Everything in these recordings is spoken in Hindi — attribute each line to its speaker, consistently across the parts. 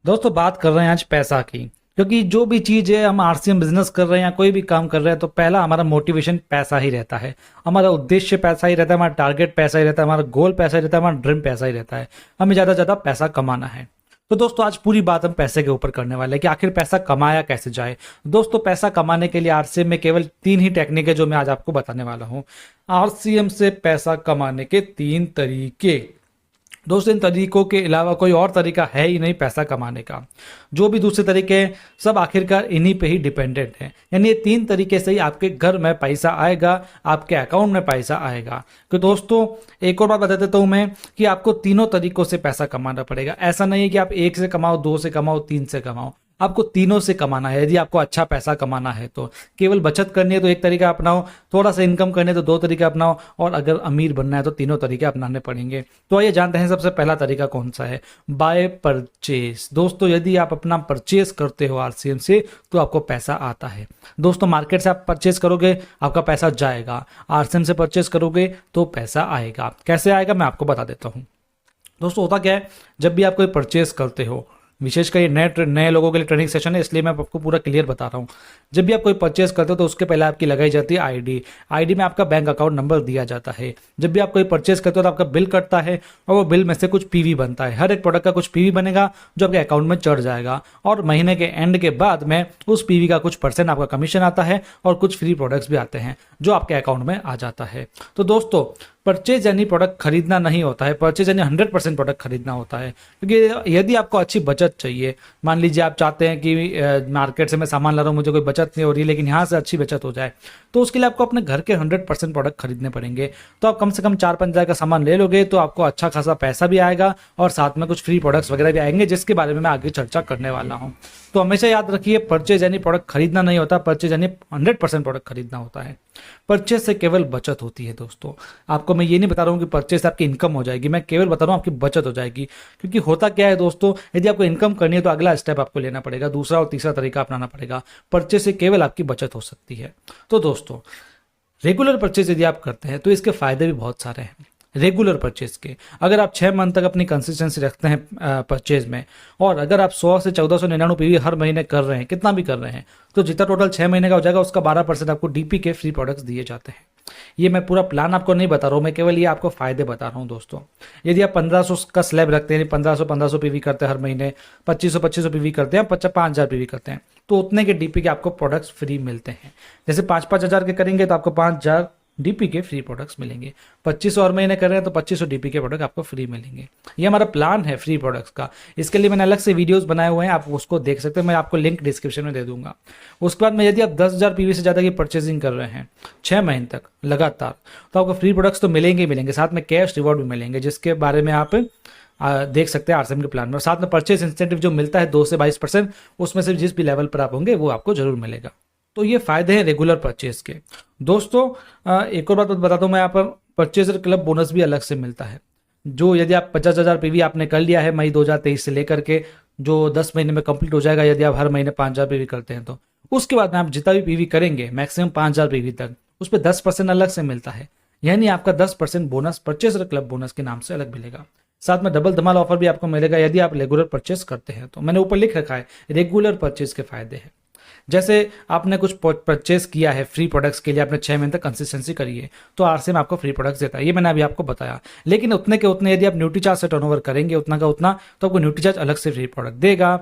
Speaker 1: दोस्तों बात कर रहे हैं आज पैसा की। क्योंकि जो भी चीज़ है, हम आरसीएम बिजनेस कर रहे हैं या कोई भी काम कर रहे हैं, तो पहला हमारा मोटिवेशन पैसा ही रहता है। हमारा उद्देश्य पैसा ही रहता है, हमारा टारगेट पैसा ही रहता है, हमारा गोल पैसा ही रहता है, हमारा ड्रीम पैसा ही रहता है। हमें ज़्यादा से ज़्यादा पैसा कमाना है। तो दोस्तों आज पूरी बात हम पैसे के ऊपर करने वाले हैं कि आखिर पैसा कमाया कैसे जाए। दोस्तों पैसा कमाने के लिए आरसीएम में केवल 3 ही टेक्निक है जो मैं आज आपको बताने वाला हूँ। आरसीएम से पैसा कमाने के 3 तरीके। दोस्तों इन तरीकों के अलावा कोई और तरीका है ही नहीं पैसा कमाने का। जो भी दूसरे तरीके हैं सब आखिरकार इन्हीं पे ही डिपेंडेंट हैं। यानी ये 3 तरीके से ही आपके घर में पैसा आएगा, आपके अकाउंट में पैसा आएगा। तो दोस्तों एक और बात बता देता हूँ मैं कि आपको तीनों तरीकों से पैसा कमाना पड़ेगा। ऐसा नहीं है कि आप 1 से कमाओ, 2 से कमाओ, 3 से कमाओ। आपको तीनों से कमाना है। यदि आपको अच्छा पैसा कमाना है तो केवल बचत करनी है तो एक तरीका अपनाओ, थोड़ा सा इनकम करनी है तो 2 तरीका अपनाओ, और अगर अमीर बनना है तो तीनों तरीके अपनाने पड़ेंगे। तो आइए जानते हैं सबसे पहला तरीका कौन सा है। By purchase. दोस्तों यदि आप अपना परचेस करते हो आरसीएम से तो आपको पैसा आता है। दोस्तों मार्केट से आप परचेस करोगे आपका पैसा जाएगा, आरसीएम से परचेस करोगे तो पैसा आएगा। कैसे आएगा मैं आपको बता देता हूँ। दोस्तों होता क्या है, जब भी आप कोई परचेस करते हो, विशेषकर ये नए लोगों के लिए ट्रेनिंग सेशन है इसलिए मैं आपको पूरा क्लियर बता रहा हूँ। जब भी आप कोई परचेस करते हो तो उसके पहले आपकी लगाई जाती है आईडी में आपका बैंक अकाउंट नंबर दिया जाता है। जब भी आप कोई परचेस करते हो तो आपका बिल कटता है और वो बिल में से कुछ पीवी बनता है। हर एक प्रोडक्ट का कुछ पीवी बनेगा जो आपके अकाउंट में चढ़ जाएगा, और महीने के एंड के बाद में उस पीवी का कुछ % आपका कमीशन आता है और कुछ फ्री प्रोडक्ट्स भी आते हैं जो आपके अकाउंट में आ जाता है। तो दोस्तों परचेज यानी प्रोडक्ट खरीदना नहीं होता है, परचेज यानी 100% प्रोडक्ट खरीदना होता है। क्योंकि यदि आपको अच्छी बचत चाहिए, मान लीजिए आप चाहते हैं कि मार्केट से मैं सामान ला रहा हूँ, मुझे कोई बचत नहीं हो रही लेकिन यहाँ से अच्छी बचत हो जाए, तो उसके लिए आपको अपने घर के 100% प्रोडक्ट खरीदने पड़ेंगे। तो आप कम से कम 4-5 हज़ार का सामान ले लोगे तो आपको अच्छा खासा पैसा भी आएगा और साथ में कुछ फ्री प्रोडक्ट्स वगैरह भी आएंगे जिसके बारे में मैं आगे चर्चा करने वाला हूँ। तो हमेशा याद रखिए परचेज यानी प्रोडक्ट खरीदना नहीं होता, परचेज यानी 100% प्रोडक्ट खरीदना होता है। परचेज से केवल बचत होती है। दोस्तों आपको मैं ये नहीं बता रहा हूँ कि परचेज से आपकी इनकम हो जाएगी, मैं केवल बता रहा हूँ आपकी बचत हो जाएगी। क्योंकि होता क्या है दोस्तों, यदि आपको इनकम करनी है तो अगला स्टेप आपको लेना पड़ेगा, दूसरा और तीसरा तरीका अपनाना पड़ेगा। परचेज से केवल आपकी बचत हो सकती है। तो दोस्तों रेगुलर परचेज यदि आप करते हैं तो इसके फायदे भी बहुत सारे हैं। रेगुलर परचेज के अगर आप 6 मंथ तक अपनी कंसिस्टेंसी रखते हैं परचेज में, और अगर आप 100 से 1499 पीवी हर महीने कर रहे हैं, कितना भी कर रहे हैं, तो जितना टोटल 6 महीने का हो जाएगा उसका 12% आपको डीपी के फ्री प्रोडक्ट्स दिए जाते हैं। ये मैं पूरा प्लान आपको नहीं बता रहा हूँ, मैं केवल ये आपको फायदे बता रहा हूँ। दोस्तों यदि आप 1500 का स्लैब रखते हैं, 1500 पीवी करते हैं हर महीने, 2500 पीवी करते हैं, 5000 पीवी करते हैं, तो उतने के डीपी के आपको प्रोडक्ट्स फ्री मिलते हैं। जैसे 5-5 हज़ार के करेंगे तो आपको 5000 डीपी के फ्री प्रोडक्ट्स मिलेंगे। 2500 और महीने कर रहे हैं तो 2500 डीपी के प्रोडक्ट आपको फ्री मिलेंगे। ये हमारा प्लान है फ्री प्रोडक्ट्स का। इसके लिए मैंने अलग से वीडियोस बनाए हुए हैं, आप उसको देख सकते हैं, मैं आपको लिंक डिस्क्रिप्शन में दे दूंगा। उसके बाद में यदि आप 10,000 पीवी से ज़्यादा की परचेजिंग कर रहे हैं 6 महीने तक लगातार, तो आपको फ्री प्रोडक्ट्स तो मिलेंगे ही मिलेंगे, साथ में कैश रिवॉर्ड भी मिलेंगे जिसके बारे में आप देख सकते हैं आरसीएम के प्लान में। साथ में परचेज इंसेंटिव जो मिलता है 2 से 22%, उसमें से जिस भी लेवल पर आप होंगे वो आपको जरूर मिलेगा। तो ये फायदे हैं रेगुलर परचेज के। दोस्तों एक और बात बताता हूँ मैं, यहाँ पर परचेजर क्लब बोनस भी अलग से मिलता है। जो यदि आप 50,000 पीवी आपने कर लिया है मई 2023 से लेकर के, जो 10 महीने में कंप्लीट हो जाएगा यदि आप हर महीने 5,000 पीवी करते हैं, तो उसके बाद में आप जितना भी पीवी करेंगे मैक्सिमम 5,000 पीवी तक, उस पर 10% अलग से मिलता है। यानी आपका 10% बोनस परचेजर क्लब बोनस के नाम से अलग मिलेगा। साथ में डबल धमाल ऑफर भी आपको मिलेगा यदि आप रेगुलर परचेज करते हैं। तो मैंने ऊपर लिख रखा है रेगुलर परचेज के फायदे हैं। जैसे आपने कुछ परचेस किया है फ्री प्रोडक्ट्स के लिए, आपने 6 महीने तक कंसिस्टेंसी करी है, तो आरसीएम आपको फ्री प्रोडक्ट्स देता है, ये मैंने अभी आपको बताया। लेकिन उतने के उतने यदि आप न्यूट्रीचार्ज से टर्नओवर करेंगे उतना का उतना, तो आपको न्यूट्रीचार्ज अलग से फ्री प्रोडक्ट देगा।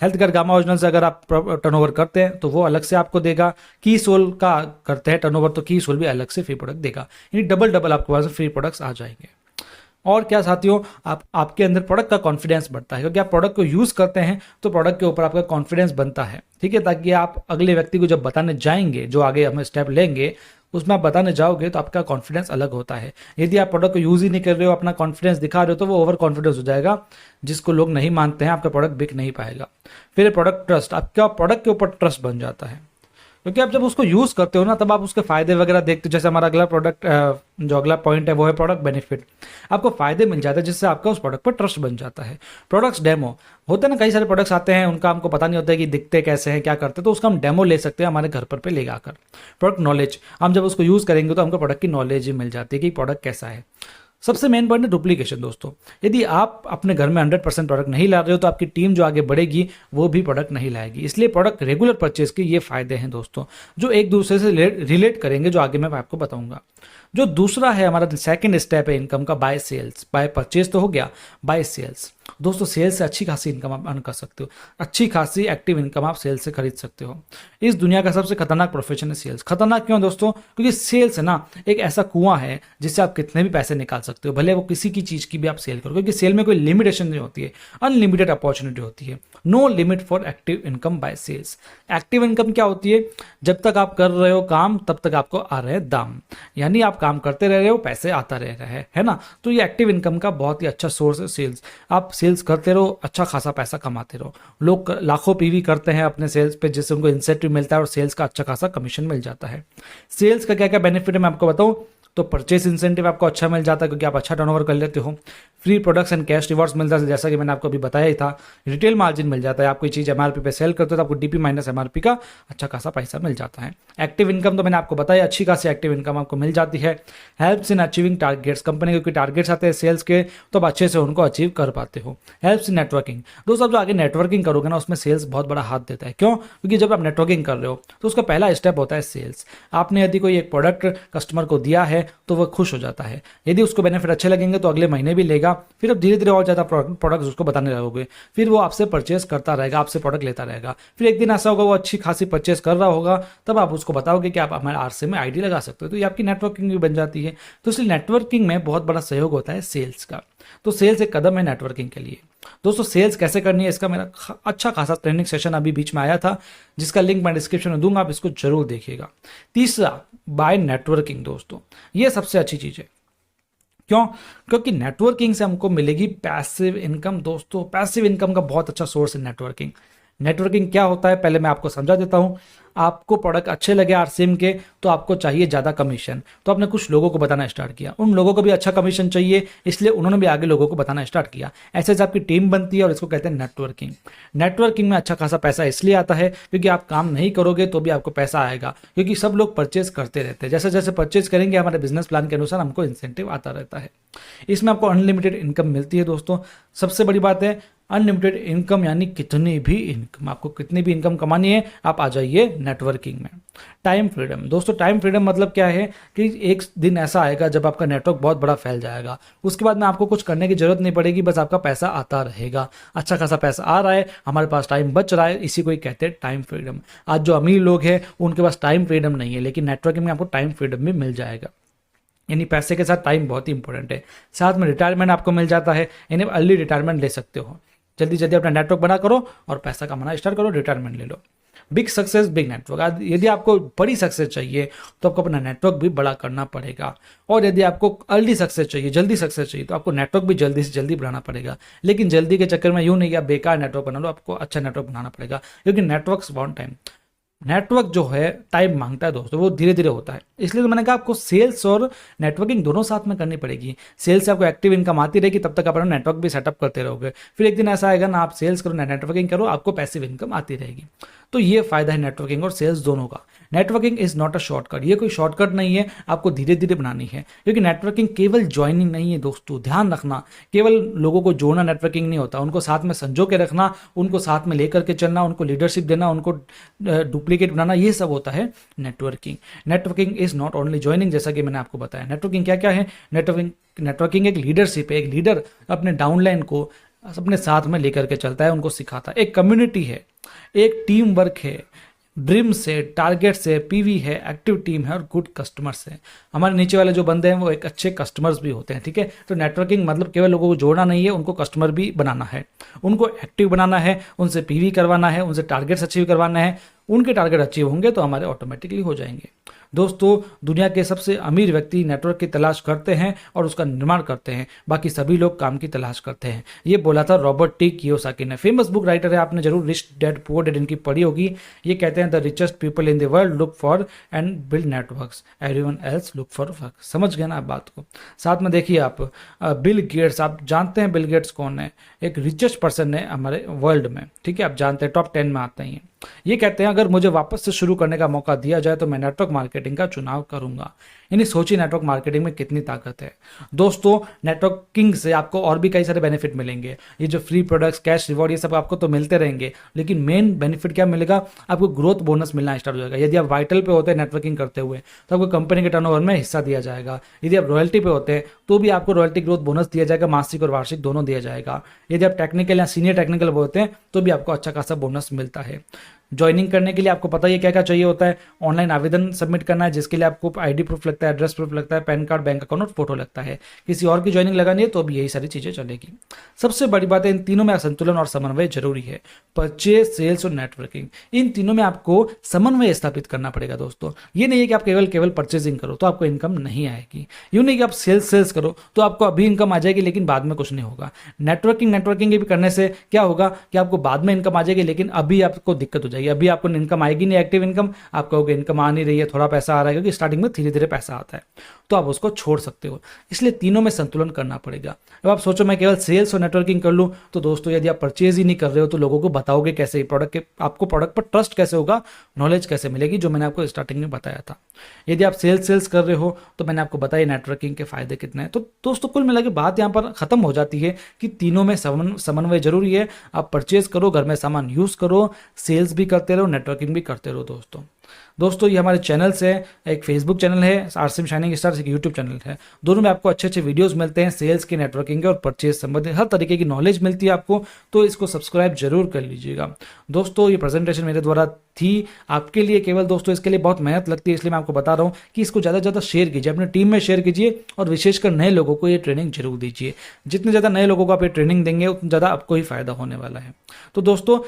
Speaker 1: हेल्थ केयर गामा ओरिजिनल से अगर आप टर्नओवर करते हैं तो वो अलग से आपको देगा। की सोल का करते हैं टर्नओवर तो की सोल भी अलग से फ्री प्रोडक्ट देगा। यानी डबल आपके पास फ्री प्रोडक्ट्स आ जाएंगे। और क्या साथियों, आपके अंदर प्रोडक्ट का कॉन्फिडेंस बढ़ता है, क्योंकि आप प्रोडक्ट को यूज़ करते हैं तो प्रोडक्ट के ऊपर आपका कॉन्फिडेंस बनता है। ठीक है, ताकि आप अगले व्यक्ति को जब बताने जाएंगे, जो आगे हमें स्टेप लेंगे उसमें आप बताने जाओगे तो आपका कॉन्फिडेंस अलग होता है। यदि आप प्रोडक्ट को यूज़ ही नहीं कर रहे हो, अपना कॉन्फिडेंस दिखा रहे हो, तो वो ओवर कॉन्फिडेंस हो जाएगा जिसको लोग नहीं मानते हैं, आपका प्रोडक्ट बिक नहीं पाएगा। फिर प्रोडक्ट ट्रस्ट, आपका प्रोडक्ट के ऊपर ट्रस्ट बन जाता है, क्योंकि आप जब उसको यूज़ करते हो ना तब आप उसके फायदे वगैरह देखते हो। जैसे हमारा अगला प्रोडक्ट जो अगला पॉइंट है वो है प्रोडक्ट बेनिफिट। आपको फायदे मिल जाते हैं जिससे आपका उस प्रोडक्ट पर ट्रस्ट बन जाता है। प्रोडक्ट्स डेमो होते हैं ना, कई सारे प्रोडक्ट्स आते हैं उनका हमको पता नहीं होता है कि दिखते कैसे हैं, क्या करते हैं, तो उसका हम डेमो ले सकते हैं हमारे घर पर पे ले जाकर। प्रोडक्ट नॉलेज, हम जब उसको यूज़ करेंगे तो हमको प्रोडक्ट की नॉलेज ही मिल जाती है कि प्रोडक्ट कैसा है। सबसे मेन पॉइंट है डुप्लीकेशन दोस्तों। यदि आप अपने घर में 100% प्रोडक्ट नहीं ला रहे हो तो आपकी टीम जो आगे बढ़ेगी वो भी प्रोडक्ट नहीं लाएगी। इसलिए प्रोडक्ट रेगुलर परचेज के ये फायदे हैं दोस्तों, जो एक दूसरे से रिलेट करेंगे, जो आगे मैं आपको बताऊंगा। जो दूसरा है हमारा सेकंड स्टेप है इनकम का, बाय सेल्स। बाय परचेज तो हो गया, बाय सेल्स। दोस्तों सेल्स से अच्छी खासी इनकम आप अर्न कर सकते हो, अच्छी खासी एक्टिव इनकम आप सेल्स से खरीद सकते हो। इस दुनिया का सबसे खतरनाक प्रोफेशन है सेल्स। खतरनाक क्यों दोस्तों? क्योंकि सेल्स है ना एक ऐसा कुआं है जिससे आप कितने भी पैसे निकाल सकते हो, भले वो किसी की चीज़ की भी आप सेल करो, क्योंकि सेल में कोई लिमिटेशन नहीं होती है, अनलिमिटेड अपॉर्चुनिटी होती है। No limit for active income by sales. Active income क्या होती है? जब तक आप कर रहे हो काम तब तक आपको आ रहे हैं दाम, यानी आप काम करते रह रहे हो, पैसे आता रह रहा है ना। तो ये एक्टिव इनकम का बहुत ही अच्छा सोर्स है सेल्स। आप सेल्स करते रहो, अच्छा खासा पैसा कमाते रहो। लोग लाखों पीवी करते हैं अपने सेल्स पे, जिससे उनको इंसेंटिव मिलता है और सेल्स का अच्छा खासा कमीशन मिल जाता है। सेल्स का क्या क्या बेनिफिट है मैं आपको बताऊं तो परचेस इंसेंटिव आपको अच्छा मिल जाता है क्योंकि आप अच्छा टर्नओवर कर लेते हो। Free products and cash rewards मिलता है, जैसा कि मैंने आपको अभी बताया ही था। रिटेल मार्जिन मिल जाता है, आप कोई चीज़ एमआरपी पे सेल करते हो तो आपको डीपी माइनस एमआरपी का अच्छा खासा पैसा मिल जाता है। एक्टिव इनकम तो मैंने आपको बताया, अच्छी खासी एक्टिव इनकम आपको मिल जाती है। Helps in achieving targets. Company के कोई टारगेट्स आते हैं सेल्स के तो आप अच्छे से उनको अचीव कर पाते हो। Helps in networking. दोस्तों आप जो आगे नेटवर्किंग करोगे ना उसमें सेल्स बहुत बड़ा हाथ देता है। क्यों? क्योंकि जब आप नेटवर्किंग कर रहे हो तो उसका पहला स्टेप होता है सेल्स। आपने यदि कोई एक प्रोडक्ट कस्टमर को दिया है तो वह खुश हो जाता है, यदि उसको बेनिफिट अच्छे लगेंगे तो अगले महीने भी लेगा, फिर अब धीरे धीरे और ज़्यादा प्रोडक्ट्स उसको बताने लगोगे, फिर वो आपसे परचेस करता रहेगा, आपसे प्रोडक्ट लेता रहेगा। फिर एक दिन ऐसा होगा वो अच्छी खासी परचेस कर रहा होगा, तब आप उसको बताओगे कि आप हमारे आरसीएम में आईडी लगा सकते हो, तो ये आपकी नेटवर्किंग भी बन जाती है। तो इसलिए नेटवर्किंग में बहुत बड़ा सहयोग होता है सेल्स का। तो सेल्स एक कदम है नेटवर्किंग के लिए। दोस्तों सेल्स कैसे करनी है इसका मेरा अच्छा खासा ट्रेनिंग सेशन अभी बीच में आया था, जिसका लिंक मैं डिस्क्रिप्शन में दूंगा, आप इसको जरूर देखिएगा। तीसरा, बाय नेटवर्किंग। दोस्तों ये सबसे अच्छी चीज़ है। क्यों? क्योंकि नेटवर्किंग से हमको मिलेगी पैसिव इनकम। दोस्तों पैसिव इनकम का बहुत अच्छा सोर्स है नेटवर्किंग। नेटवर्किंग क्या होता है पहले मैं आपको समझा देता हूं। आपको प्रोडक्ट अच्छे लगे आरसीएम के तो आपको चाहिए ज़्यादा कमीशन, तो आपने कुछ लोगों को बताना स्टार्ट किया, उन लोगों को भी अच्छा कमीशन चाहिए, इसलिए उन्होंने भी आगे लोगों को बताना स्टार्ट किया। ऐसे ऐसे आपकी टीम बनती है और इसको कहते हैं नेटवर्किंग। नेटवर्किंग में अच्छा खासा पैसा इसलिए आता है क्योंकि आप काम नहीं करोगे तो भी आपको पैसा आएगा, क्योंकि सब लोग परचेज करते रहते हैं। जैसे जैसे परचेज करेंगे हमारे बिजनेस प्लान के अनुसार हमको इंसेंटिव आता रहता है। इसमें आपको अनलिमिटेड इनकम मिलती है। दोस्तों सबसे बड़ी बात है अनलिमिटेड इनकम, यानी कितनी भी इनकम, आपको कितनी भी इनकम कमानी है आप आ जाइए नेटवर्किंग में। Time freedom. दोस्तों टाइम फ्रीडम मतलब क्या है कि एक दिन ऐसा आएगा जब आपका नेटवर्क बहुत बड़ा फैल जाएगा, उसके बाद में आपको कुछ करने की जरूरत नहीं पड़ेगी, बस आपका पैसा आता रहेगा। अच्छा खासा पैसा आ रहा है, हमारे पास टाइम बच रहा है, इसी को ही कहते हैं टाइम फ्रीडम। आज जो अमीर लोग हैं उनके पास टाइम फ्रीडम नहीं है, लेकिन नेटवर्किंग में आपको टाइम फ्रीडम भी मिल जाएगा। यानी पैसे के साथ टाइम बहुत ही इंपॉर्टेंट है। साथ में रिटायरमेंट आपको मिल जाता है, यानी अर्ली रिटायरमेंट ले सकते हो। जल्दी जल्दी अपना नेटवर्क बना करो और पैसा कमाना स्टार्ट करो, रिटायरमेंट ले लो। Big success big network. यदि आपको बड़ी सक्सेस चाहिए तो आपको अपना नेटवर्क भी बड़ा करना पड़ेगा, और यदि आपको अर्ली सक्सेस चाहिए, जल्दी सक्सेस चाहिए, तो आपको नेटवर्क भी जल्दी से जल्दी बढ़ाना पड़ेगा। लेकिन जल्दी के चक्कर में यूं नहीं कि आप बेकार नेटवर्क बना लो, आपको अच्छा नेटवर्क बनाना पड़ेगा, क्योंकि नेटवर्क वांट टाइम। नेटवर्क जो है टाइम मांगता है दोस्तों, वो धीरे धीरे होता है। इसलिए तो मैंने कहा आपको सेल्स और नेटवर्किंग दोनों साथ में करनी पड़ेगी। सेल्स से आपको एक्टिव इनकम आती रहेगी, तब तक आप अपना नेटवर्क भी सेटअप करते रहोगे। फिर एक दिन ऐसा आएगा ना आप सेल्स करो ना नेटवर्किंग करो, आपको पैसिव इनकम आती रहेगी। तो ये फायदा है नेटवर्किंग और सेल्स दोनों का। Networking is not a shortcut, ये कोई शॉर्टकट नहीं है, आपको धीरे धीरे बनानी है। क्योंकि नेटवर्किंग केवल ज्वाइनिंग नहीं है दोस्तों, ध्यान रखना। केवल लोगों को जोड़ना नेटवर्किंग नहीं होता, उनको साथ में संजो के रखना, उनको साथ में लेकर के चलना, उनको लीडरशिप देना, उनको डुप्लीकेट बनाना, ये सब होता है networking. Networking is not only joining, जैसा कि मैंने आपको बताया। नेटवर्किंग क्या क्या है? नेटवर्किंग एक लीडरशिप है। एक लीडर अपने डाउनलाइन को अपने साथ में लेकर के चलता है, उनको सिखाता है। एक कम्युनिटी है, एक टीम वर्क है, ड्रीम्स है, टारगेट्स है, पीवी है, एक्टिव टीम है और गुड कस्टमर्स है। हमारे नीचे वाले जो बंदे हैं वो एक अच्छे कस्टमर्स भी होते हैं, ठीक है। तो नेटवर्किंग मतलब केवल लोगों को जोड़ना नहीं है, उनको कस्टमर भी बनाना है, उनको एक्टिव बनाना है, उनसे पीवी करवाना है, उनसे टारगेट्स अचीव करवाना है। उनके टारगेट अचीव होंगे तो हमारे ऑटोमेटिकली हो जाएंगे। दोस्तों दुनिया के सबसे अमीर व्यक्ति नेटवर्क की तलाश करते हैं और उसका निर्माण करते हैं, बाकी सभी लोग काम की तलाश करते हैं। ये बोला था रॉबर्ट टी कियोसाकी ने, फेमस बुक राइटर है, आपने जरूर रिच डैड पुअर डैड इनकी पढ़ी होगी। ये कहते हैं the richest people in the world look for and build networks, everyone else look for work. समझ गए ना आप बात को? साथ में देखिए आप बिल गेट्स, आप जानते हैं बिल गेट्स कौन है? एक रिचेस्ट पर्सन है हमारे वर्ल्ड में, ठीक है, आप जानते हैं, टॉप 10 में आते हैं। ये कहते हैं अगर मुझे वापस से शुरू करने का मौका दिया जाए तो मैं नेटवर्क मार्केटिंग मार्केटिंग का चुनाव करूंगा। यानी सोचिए नेटवर्क मार्केटिंग में कितनी ताकत है। दोस्तों नेटवर्किंग से आपको और भी कई सारे बेनिफिट मिलेंगे। ये जो फ्री प्रोडक्ट्स, कैश रिवॉर्ड, ये सब आपको तो मिलते रहेंगे, लेकिन मेन बेनिफिट क्या मिलेगा, आपको ग्रोथ बोनस मिलना स्टार्ट हो जाएगा। यदि आप वाइटल पे होते हैं नेटवर्किंग करते हुए तो आपको कंपनी के टर्नओवर में हिस्सा दिया जाएगा। यदि आप रॉयल्टी पे होते हैं तो भी आपको रॉयल्टी ग्रोथ बोनस दिया जाएगा, मासिक और वार्षिक दोनों दिया जाएगा। यदि आप टेक्निकल या सीनियर टेक्निकल होते हैं तो भी आपको अच्छा खासा बोनस मिलता है। ज्वाइनिंग करने के लिए आपको पता ही है क्या क्या चाहिए होता है। ऑनलाइन आवेदन सबमिट करना है, जिसके लिए आपको आईडी प्रूफ लगता है, एड्रेस प्रूफ लगता है, पैन कार्ड, बैंक अकाउंट और फोटो लगता है। किसी और की ज्वाइनिंग लगानी है तो भी यही सारी चीजें चलेगी। सबसे बड़ी बात है, इन तीनों में संतुलन और समन्वय जरूरी है। परचेज, सेल्स और नेटवर्किंग, इन तीनों में आपको समन्वय स्थापित करना पड़ेगा। दोस्तों ये नहीं है कि आप केवल परचेजिंग करो तो आपको इनकम नहीं आएगी। यूं नहीं कि आप सेल्स करो तो आपको अभी इनकम आ जाएगी लेकिन बाद में कुछ नहीं होगा। नेटवर्किंग भी करने से क्या होगा कि आपको बाद में इनकम आ जाएगी लेकिन अभी आपको दिक्कत हो जाएगी। अभी आपको इनकम आएगी नहीं, एक्टिव इनकम। आप कहोगे इनकम आ नहीं रही है, थोड़ा पैसा आ रहा है, क्योंकि स्टार्टिंग में धीरे धीरे पैसा आता है, तो आप उसको छोड़ सकते हो। इसलिए तीनों में संतुलन करना पड़ेगा। अब आप सोचो मैं केवल सेल्स और नेटवर्किंग कर लूं, तो दोस्तों यदि आप परचेज ही नहीं कर रहे हो तो लोगों को बताओगे कैसे प्रोडक्ट के, आपको प्रोडक्ट पर ट्रस्ट कैसे होगा, नॉलेज कैसे मिलेगी, जो मैंने आपको स्टार्टिंग में बताया था। यदि आप सेल्स कर रहे हो तो मैंने आपको बताया नेटवर्किंग के फायदे कितने हैं। तो दोस्तों कुल मिला के बात यहाँ पर खत्म हो जाती है कि तीनों में समन्वय जरूरी है। आप परचेज करो, घर में सामान यूज करो, सेल्स भी करते रहो, नेटवर्किंग भी करते रहो। दोस्तों ये हमारे चैनल से, एक फेसबुक चैनल है आरसीएम शाइनिंग स्टार्स, एक यूट्यूब चैनल है। दोनों में आपको अच्छे अच्छे वीडियोस मिलते हैं, सेल्स के, नेटवर्किंग के और परचेज संबंधित हर तरीके की नॉलेज मिलती है आपको, तो इसको सब्सक्राइब जरूर कर लीजिएगा। दोस्तों ये प्रेजेंटेशन मेरे द्वारा थी आपके लिए केवल। दोस्तों इसके लिए बहुत मेहनत लगती है, इसलिए मैं आपको बता रहा हूँ कि इसको ज़्यादा से ज़्यादा शेयर कीजिए, अपनी टीम में शेयर कीजिए और विशेषकर नए लोगों को ये ट्रेनिंग जरूर दीजिए। जितने ज़्यादा नए लोगों को आप ये ट्रेनिंग देंगे उतना ज़्यादा आपको ही फायदा होने वाला है। तो दोस्तों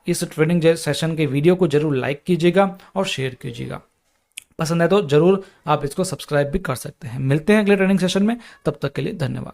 Speaker 1: इस ट्रेनिंग सेशन के वीडियो को जरूर लाइक कीजिएगा और शेयर कीजिएगा। पसंद है तो जरूर आप इसको सब्सक्राइब भी कर सकते हैं। मिलते हैं अगले ट्रेनिंग सेशन में, तब तक के लिए धन्यवाद।